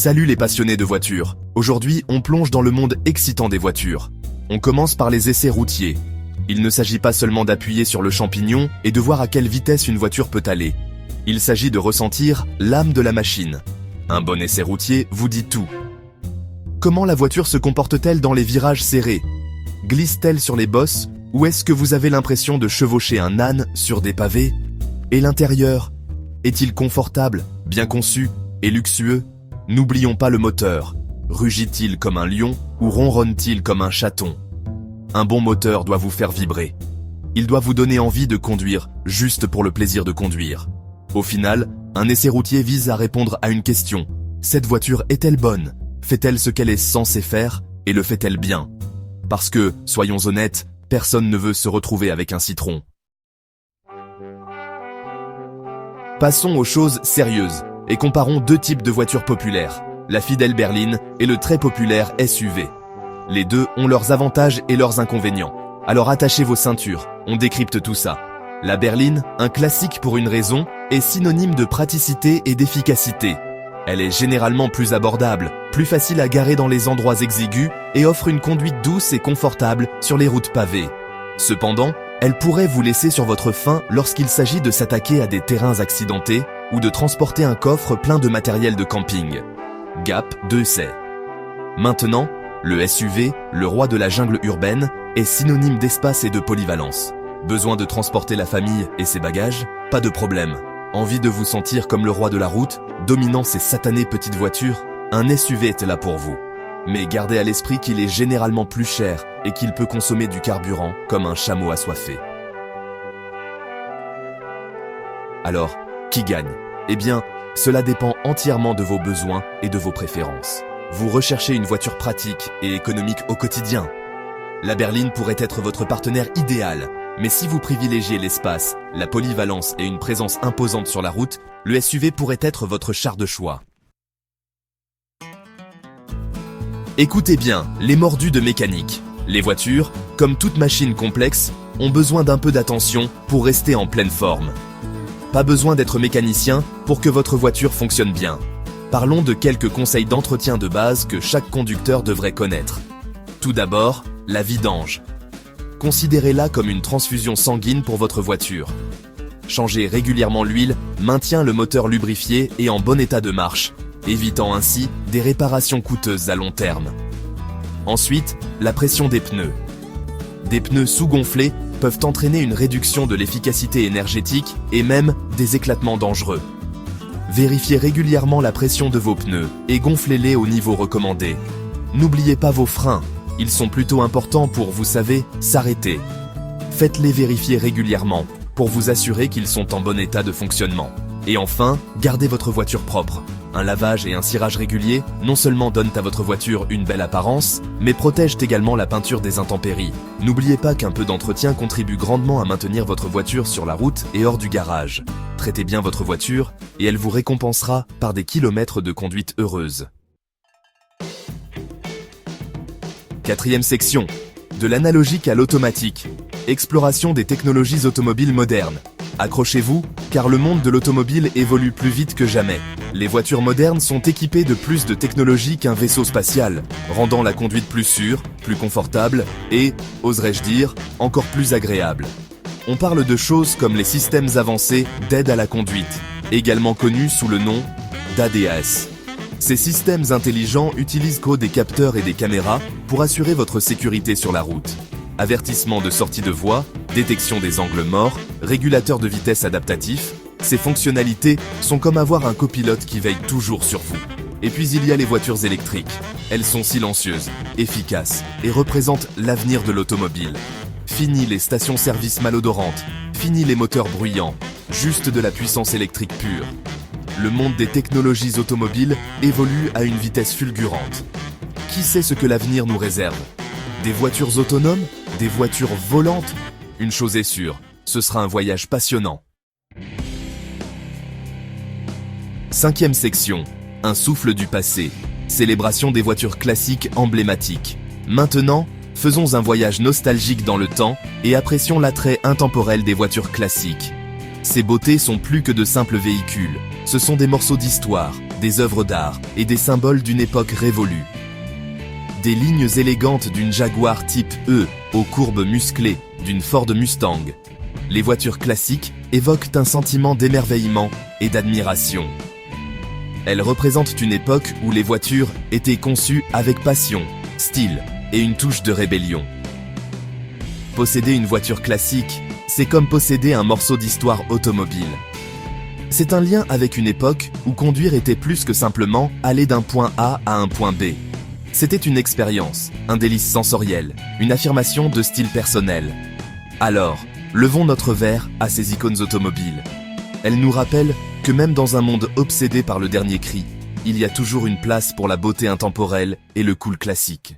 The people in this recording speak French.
Salut les passionnés de voitures. Aujourd'hui, on plonge dans le monde excitant des voitures. On commence par les essais routiers. Il ne s'agit pas seulement d'appuyer sur le champignon et de voir à quelle vitesse une voiture peut aller. Il s'agit de ressentir l'âme de la machine. Un bon essai routier vous dit tout. Comment la voiture se comporte-t-elle dans les virages serrés? Glisse-t-elle sur les bosses ou est-ce que vous avez l'impression de chevaucher un âne sur des pavés? Et l'intérieur? Est-il confortable, bien conçu et luxueux? N'oublions pas le moteur. Rugit-il comme un lion ou ronronne-t-il comme un chaton? Un bon moteur doit vous faire vibrer. Il doit vous donner envie de conduire, juste pour le plaisir de conduire. Au final, un essai routier vise à répondre à une question. Cette voiture est-elle bonne? Fait-elle ce qu'elle est censée faire? Et le fait-elle bien? Parce que, soyons honnêtes, personne ne veut se retrouver avec un citron. Passons aux choses sérieuses et comparons deux types de voitures populaires, la fidèle berline et le très populaire SUV. Les deux ont leurs avantages et leurs inconvénients. Alors attachez vos ceintures, on décrypte tout ça. La berline, un classique pour une raison, est synonyme de praticité et d'efficacité. Elle est généralement plus abordable, plus facile à garer dans les endroits exigus et offre une conduite douce et confortable sur les routes pavées. Cependant, elle pourrait vous laisser sur votre faim lorsqu'il s'agit de s'attaquer à des terrains accidentés ou de transporter un coffre plein de matériel de camping. Gap 2C. Maintenant, le SUV, le roi de la jungle urbaine, est synonyme d'espace et de polyvalence. Besoin de transporter la famille et ses bagages? Pas de problème. Envie de vous sentir comme le roi de la route, dominant ces satanées petites voitures? Un SUV est là pour vous. Mais gardez à l'esprit qu'il est généralement plus cher et qu'il peut consommer du carburant comme un chameau assoiffé. Alors, qui gagne? Eh bien, cela dépend entièrement de vos besoins et de vos préférences. Vous recherchez une voiture pratique et économique au quotidien. La berline pourrait être votre partenaire idéal, mais si vous privilégiez l'espace, la polyvalence et une présence imposante sur la route, le SUV pourrait être votre char de choix. Écoutez bien, les mordus de mécanique. Les voitures, comme toute machine complexe, ont besoin d'un peu d'attention pour rester en pleine forme. Pas besoin d'être mécanicien pour que votre voiture fonctionne bien. Parlons de quelques conseils d'entretien de base que chaque conducteur devrait connaître. Tout d'abord, la vidange. Considérez-la comme une transfusion sanguine pour votre voiture. Changer régulièrement l'huile maintient le moteur lubrifié et en bon état de marche, évitant ainsi des réparations coûteuses à long terme. Ensuite, la pression des pneus. Des pneus sous-gonflés peuvent entraîner une réduction de l'efficacité énergétique et même des éclatements dangereux. Vérifiez régulièrement la pression de vos pneus et gonflez-les au niveau recommandé. N'oubliez pas vos freins, ils sont plutôt importants pour, vous savez, s'arrêter. Faites-les vérifier régulièrement pour vous assurer qu'ils sont en bon état de fonctionnement. Et enfin, gardez votre voiture propre. Un lavage et un cirage réguliers non seulement donnent à votre voiture une belle apparence, mais protègent également la peinture des intempéries. N'oubliez pas qu'un peu d'entretien contribue grandement à maintenir votre voiture sur la route et hors du garage. Traitez bien votre voiture et elle vous récompensera par des kilomètres de conduite heureuse. Quatrième section, de l'analogique à l'automatique. Exploration des technologies automobiles modernes. Accrochez-vous, car le monde de l'automobile évolue plus vite que jamais. Les voitures modernes sont équipées de plus de technologie qu'un vaisseau spatial, rendant la conduite plus sûre, plus confortable et, oserais-je dire, encore plus agréable. On parle de choses comme les systèmes avancés d'aide à la conduite, également connus sous le nom d'ADAS. Ces systèmes intelligents utilisent des capteurs et des caméras pour assurer votre sécurité sur la route. Avertissement de sortie de voie, détection des angles morts, régulateur de vitesse adaptatif, ces fonctionnalités sont comme avoir un copilote qui veille toujours sur vous. Et puis il y a les voitures électriques. Elles sont silencieuses, efficaces et représentent l'avenir de l'automobile. Fini les stations-service malodorantes, fini les moteurs bruyants, juste de la puissance électrique pure. Le monde des technologies automobiles évolue à une vitesse fulgurante. Qui sait ce que l'avenir nous réserve? Des voitures autonomes? Des voitures volantes? Une chose est sûre, ce sera un voyage passionnant. Cinquième section, un souffle du passé. Célébration des voitures classiques emblématiques. Maintenant, faisons un voyage nostalgique dans le temps et apprécions l'attrait intemporel des voitures classiques. Ces beautés sont plus que de simples véhicules. Ce sont des morceaux d'histoire, des œuvres d'art et des symboles d'une époque révolue. Des lignes élégantes d'une Jaguar type E aux courbes musclées d'une Ford Mustang. Les voitures classiques évoquent un sentiment d'émerveillement et d'admiration. Elles représentent une époque où les voitures étaient conçues avec passion, style et une touche de rébellion. Posséder une voiture classique, c'est comme posséder un morceau d'histoire automobile. C'est un lien avec une époque où conduire était plus que simplement aller d'un point A à un point B. C'était une expérience, un délice sensoriel, une affirmation de style personnel. Alors, levons notre verre à ces icônes automobiles. Elles nous rappellent que même dans un monde obsédé par le dernier cri, il y a toujours une place pour la beauté intemporelle et le cool classique.